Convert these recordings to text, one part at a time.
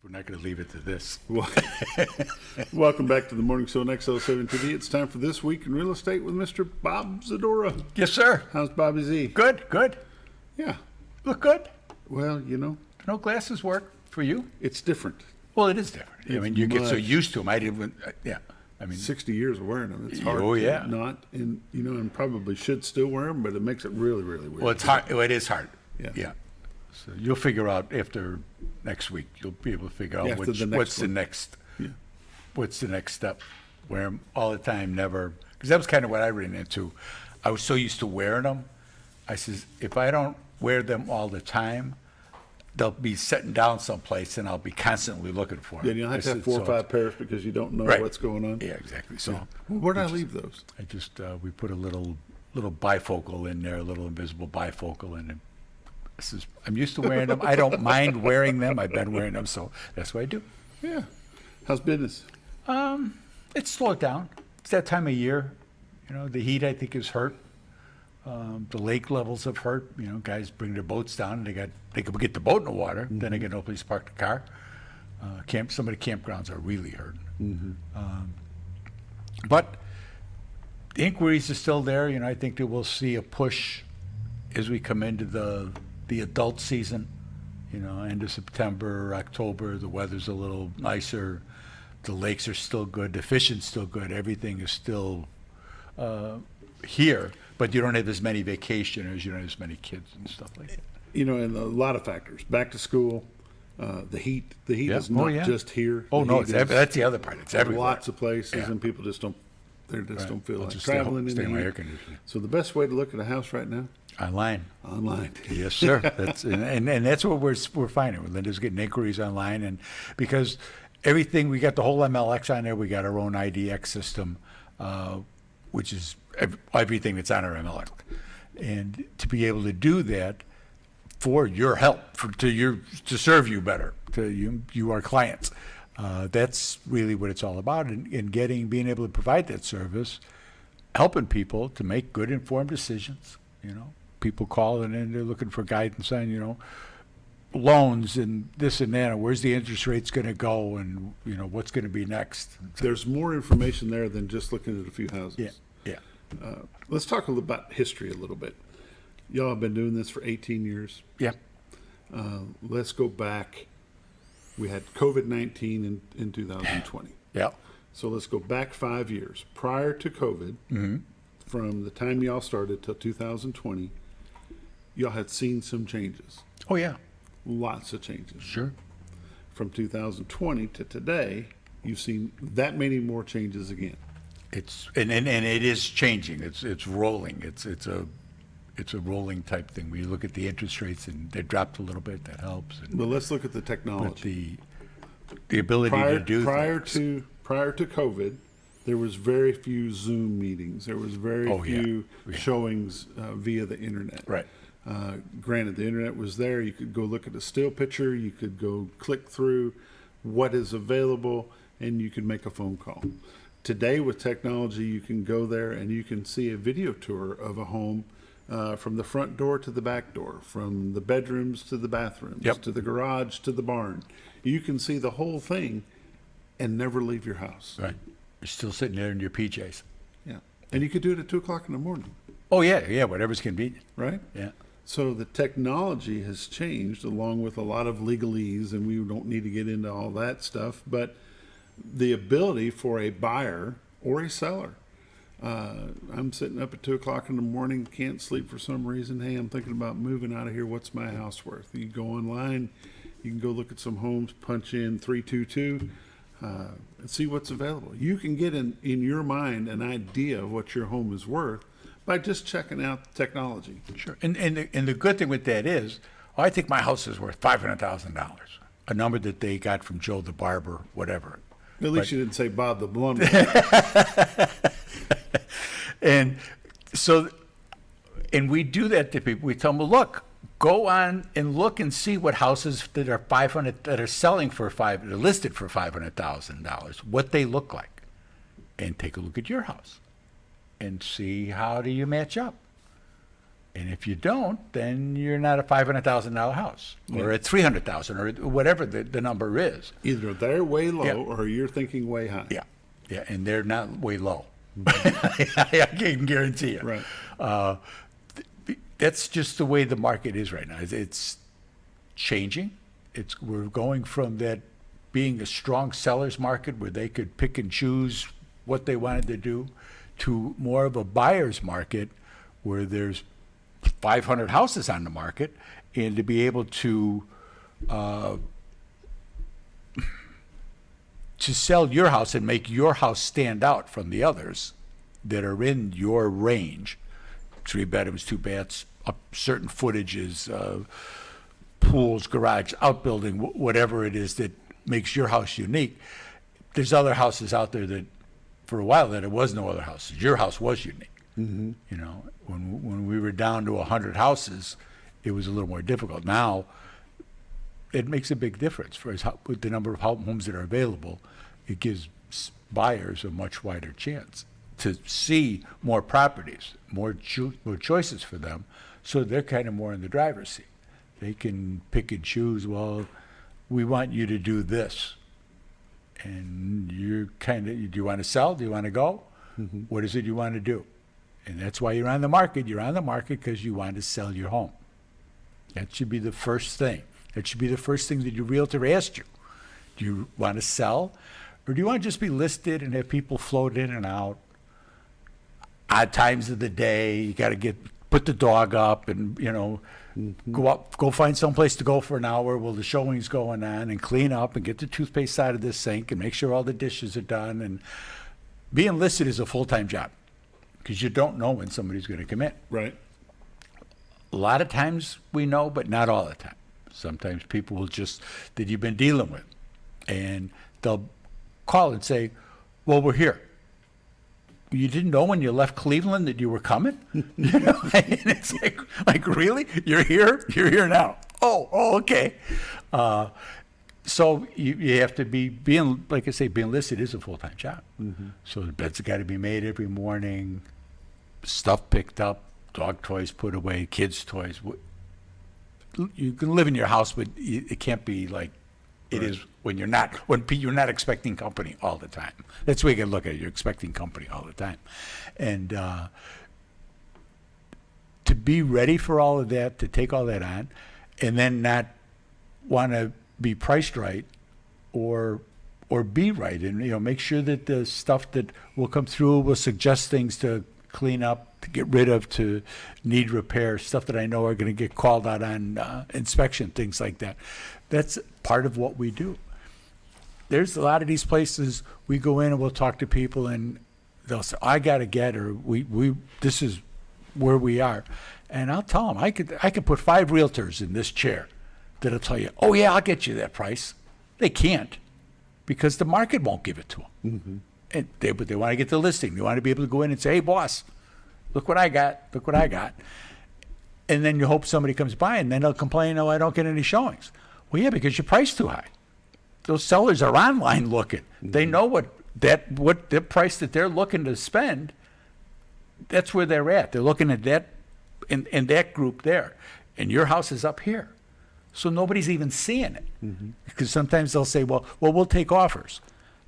We're not going to leave it to this. Well, welcome back to the Morning Show on XL7 TV. It's time for This Week in Real Estate with Mr. Bob Zadora. Yes, sir. How's Bobby Z? Good, good. Yeah. Look good. Well, you know, No glasses work for you? it's different. Well, it is different. I mean, you get so much. used to them. I didn't, yeah. I mean, 60 years of wearing them. It's hard Oh, to yeah. not, and you know, and probably should still wear them, but it makes it really, really weird. well, it's hard. Well, it is hard. Yeah. Yeah. So you'll figure out after next week. You'll be able to figure out After which, the next what's one. the next. Yeah. What's the next step? Wear them all the time, never. Because that was kind of what I ran into. I was so used to wearing them. I says, if I don't wear them all the time, they'll be sitting down someplace, and I'll be constantly looking for them. Yeah, you don't have to have 4 or 5 pairs because you don't know Right. what's going on. Yeah, exactly. So Well, where'd I leave those? I just we put a little bifocal in there, a little invisible bifocal, and this is. I'm used to wearing them. I don't mind wearing them. I've been wearing them, so that's what I do. Yeah. How's business? It's slowed down. It's that time of year. You know, the heat I think is hurt. The lake levels have hurt. You know, guys bring their boats down, and they can get the boat in the water. Then they get no place to park the car. Some of the campgrounds are really hurting. But the inquiries are still there. You know, I think that we'll see a push as we come into the adult season. You know, end of September, October, the weather's a little nicer. The lakes are still good. The fishing's still good. Everything is still here, but you don't have as many vacationers. You don't have as many kids and stuff like that. You know, and a lot of factors. Back to school, the heat. The heat Yeah. is not Oh, yeah. just here. Oh, The no, heat is that's the other part. It's everywhere. lots of places, Yeah. and people just don't. They just Right. don't feel I'll like just stay home- traveling stay in in the my heat. air conditioning. So the best way to look at a house right now, Online. online. Yes, sir. That's and that's what we're finding. Linda's getting inquiries online, and because everything we got the whole MLX on there, we got our own IDX system, which is everything that's on our MLX, and to be able to do that for your help, to serve you better, to you our clients. That's really what it's all about, and being able to provide that service, helping people to make good informed decisions. You know, people call and then they're looking for guidance on, you know, loans and this and that, and where's the interest rates going to go, and you know what's going to be next. There's more information there than just looking at a few houses. Yeah, yeah, Let's talk a little about history a little bit. Y'all have been doing this for 18 years. yeah. Let's go back. We had COVID-19 in 2020. Yeah. So let's go back 5 years. Prior to COVID, from the time y'all started till 2020, y'all had seen some changes. Oh yeah, Lots of changes. sure. From 2020 to today, you've seen that many more changes again. It's and it is changing. It's rolling. It's a rolling type thing. We look at the interest rates and they dropped a little bit. That helps. But let's look at the But technology. the ability to do prior things. to COVID, there was very few Zoom meetings. There was very Oh, yeah. few Yeah. showings via the internet. Right. Granted, the internet was there. You could go look at a still picture. You could go click through what is available, and you could make a phone call. Today, with technology, you can go there and you can see a video tour of a home from the front door to the back door, from the bedrooms to the bathrooms, Yep. to the garage to the barn. You can see the whole thing and never leave your house. Right. You're still sitting there in your PJs. Yeah. And you could do it at 2 o'clock in the morning, Oh yeah, whatever's convenient. right? Yeah. So the technology has changed along with a lot of legalese, and we don't need to get into all that stuff, but the ability for a buyer or a seller. I'm sitting up at 2 o'clock in the morning, can't sleep for some reason. Hey, I'm thinking about moving out of here. What's my house worth? You go online, you can go look at some homes, punch in 322, and see what's available. You can get in your mind an idea of what your home is worth by just checking out technology. Sure. And the good thing with that is, I think my house is worth $500,000, a number that they got from Joe the barber, whatever. At least you didn't say Bob the Blumber. And so, and we do that to people. We tell them, well, look, go on and look and see what houses that are that are selling for they're listed for $500,000, what they look like, and take a look at your house, and see how do you match up. And if you don't, then you're not a $500,000 house or a $300,000 or whatever the number is. Either they're way low Yeah. or you're thinking way high. Yeah, yeah, and they're not way low. I can guarantee you. Right. That's just the way the market is right now. It's changing. We're going from that being a strong seller's market where they could pick and choose what they wanted to do to more of a buyer's market where there's 500 houses on the market, and to be able to sell your house and make your house stand out from the others that are in your range. 3 bedrooms, 2 baths, up certain footages, pools, garage, outbuilding, whatever it is that makes your house unique. There's other houses out there that, for a while, that it was no other houses. Your house was unique. You know, when we were down to 100 houses, it was a little more difficult. Now, it makes a big difference for us with the number of homes that are available. It gives buyers a much wider chance to see more properties, more choices for them, so they're kind of more in the driver's seat. They can pick and choose. Well, we want you to do this, and you're kind of. Do you want to sell? Do you want to go? What is it you want to do? And that's why you're on the market. You're on the market because you want to sell your home. That should be the first thing. That should be the first thing that your realtor asks you. Do you want to sell? Or do you want to just be listed and have people float in and out? Odd times of the day, you got to put the dog up and, go find someplace to go for an hour while the showing's going on and clean up and get the toothpaste out of the sink and make sure all the dishes are done. And being listed is a full-time job because you don't know when somebody's going to come in. Right. A lot of times we know, but not all the time. Sometimes people will just, that you've been dealing with, and they'll call and say, well, we're here. You didn't know when you left Cleveland that you were coming? And it's like, really? You're here? You're here now. Oh, okay. So you have to being, like I say, being listed is a full-time job. So the beds have got to be made every morning, stuff picked up, dog toys put away, kids' toys. You can live in your house, but it can't be like it is when you're not expecting company all the time. That's the way you can look at it. You're expecting company all the time. And to be ready for all of that, to take all that on, and then not want to be priced right or be right, and make sure that the stuff that will come through will suggest things to clean up, to get rid of, to need repair, stuff that I know are going to get called out on inspection, things like that. That's part of what we do. There's a lot of these places we go in and we'll talk to people and they'll say, I got to get, or this is where we are. And I'll tell them, I could put 5 realtors in this chair that'll tell you, oh yeah, I'll get you that price. They can't, because the market won't give it to them. But they want to get the listing. They want to be able to go in and say, hey, boss, look what I got. Look what I got. And then you hope somebody comes by, and then they'll complain, oh, I don't get any showings. Well, yeah, because your price too high. Those sellers are online looking. They know what the price that they're looking to spend, that's where they're at. They're looking at that in that group there. And your house is up here. So nobody's even seeing it. Because sometimes they'll say, well, we'll take offers.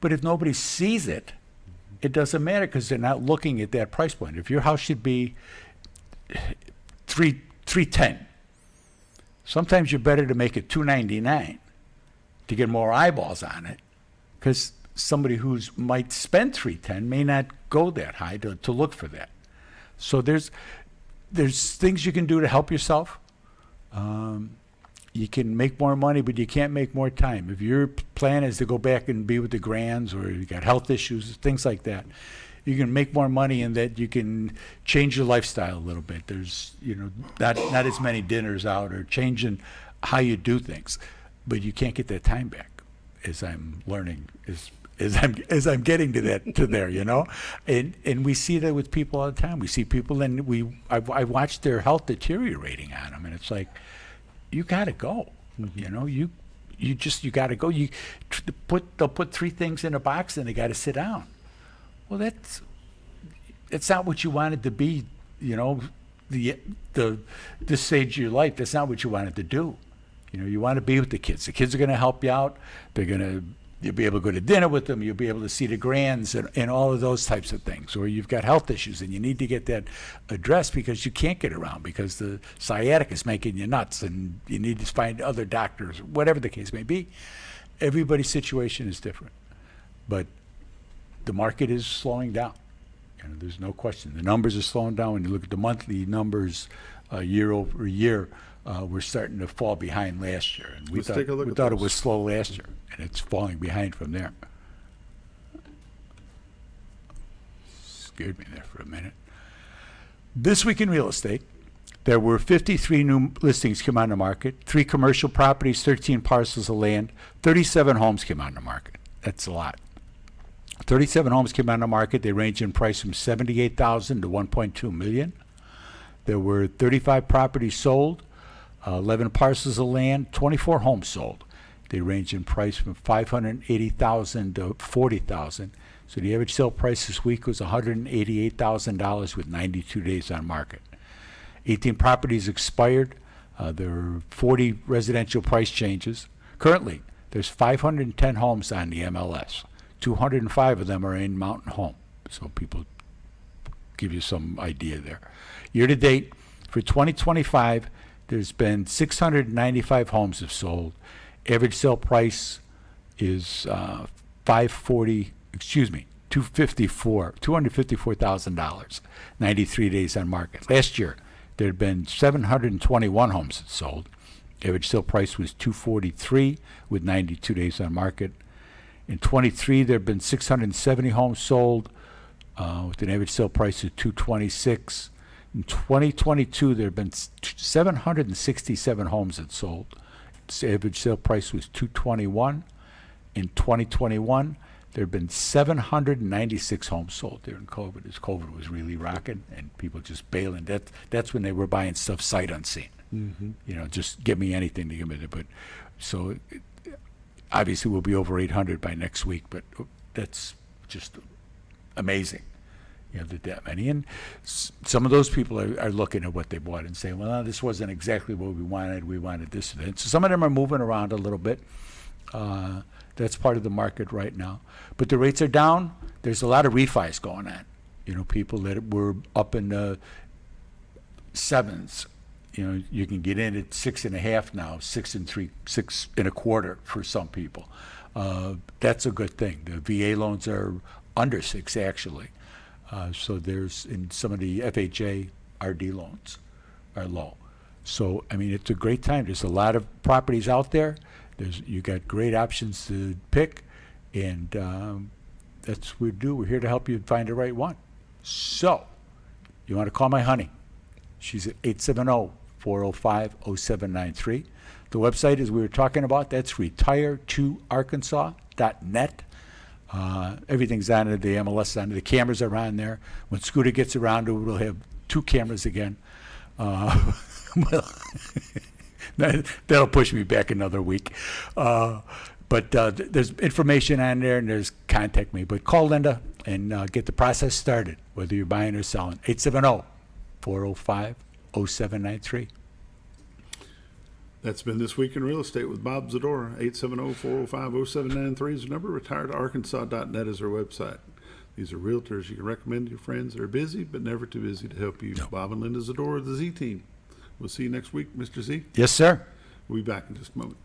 But if nobody sees it, it doesn't matter because they're not looking at that price point. If your house should be $310, sometimes you're better to make it $299 to get more eyeballs on it, because somebody who's might spend $310 may not go that high to look for that. So there's things you can do to help yourself. You can make more money, but you can't make more time. If your plan is to go back and be with the grands, or you got health issues, things like that, you can make more money in that you can change your lifestyle a little bit. There's, not as many dinners out, or changing how you do things, but you can't get that time back, as I'm learning, as I'm getting to there, and we see that with people all the time. We see people, and I watched their health deteriorating on them, and it's like, you got to go. You got to go. They'll put 3 things in a box and they got to sit down. Well, that's not what you wanted to be. The this stage of your life, that's not what you wanted to do. You know, you want to be with the kids. The kids are going to help you out. You'll be able to go to dinner with them. You'll be able to see the grands and all of those types of things. Or you've got health issues and you need to get that addressed because you can't get around because the sciatica is making you nuts and you need to find other doctors, whatever the case may be. Everybody's situation is different. But the market is slowing down. You know, there's no question. The numbers are slowing down. When you look at the monthly numbers year over year, we're starting to fall behind last year. And we Let's take a look we at thought it those. was slow last year, and it's falling behind from there. Scared me there for a minute. This week in real estate, there were 53 new listings came on the market, 3 commercial properties, 13 parcels of land, 37 homes came on the market. That's a lot. 37 homes came on the market. They range in price from $78,000 to $1.2 million. There were 35 properties sold, 11 parcels of land, 24 homes sold. They range in price from $580,000 to $40,000. So the average sale price this week was $188,000 with 92 days on market. 18 properties expired. There were 40 residential price changes. Currently, there's 510 homes on the MLS. 205 of them are in Mountain Home. So people give you some idea there. Year to date, for 2025, there's been 695 homes have sold. Average sale price is $254,000, 93 days on market. Last year, there had been 721 homes that sold. Average sale price was $243 with 92 days on market. In 23, there have been 670 homes sold with an average sale price of $226. In 2022, there have been 767 homes that sold. Its average sale price was $221. In 2021, there have been 796 homes sold during COVID, as COVID was really rocking and people just bailing. That's when they were buying stuff sight unseen. Mm-hmm. You know, just give me anything to give me it. But so obviously we'll be over 800 by next week, but that's just amazing. You know, that many. And some of those people are looking at what they bought and saying, well, no, this wasn't exactly what we wanted. We wanted this and that. So some of them are moving around a little bit. That's part of the market right now. But the rates are down. There's a lot of refis going on. You know, people that were up in the 7s. You know, you can get in at 6.5 now, 6 1/4 for some people. That's a good thing. The VA loans are under 6 actually. So there's in some of the FHA RD loans are low. So I mean, it's a great time. There's a lot of properties out there. You got great options to pick, and that's what we do. We're here to help you find the right one. So you want to call my honey? She's at 870-405-0793. The website, as we were talking about, that's retire2arkansas.net. Everything's on it. The MLS is on it. The cameras are on there. When Scooter gets around, we'll have 2 cameras again. Well, that'll push me back another week. But there's information on there, and there's contact me. But call Linda and get the process started, whether you're buying or selling. 870-405-0793. That's been This Week in Real Estate with Bob Zadora. 870-405-0793 is the number. RetireToArkansas.net is our website. These are realtors you can recommend to your friends that are busy, but never too busy to help you. No. Bob and Linda Zadora, the Z Team. We'll see you next week, Mr. Z. Yes, sir. We'll be back in just a moment.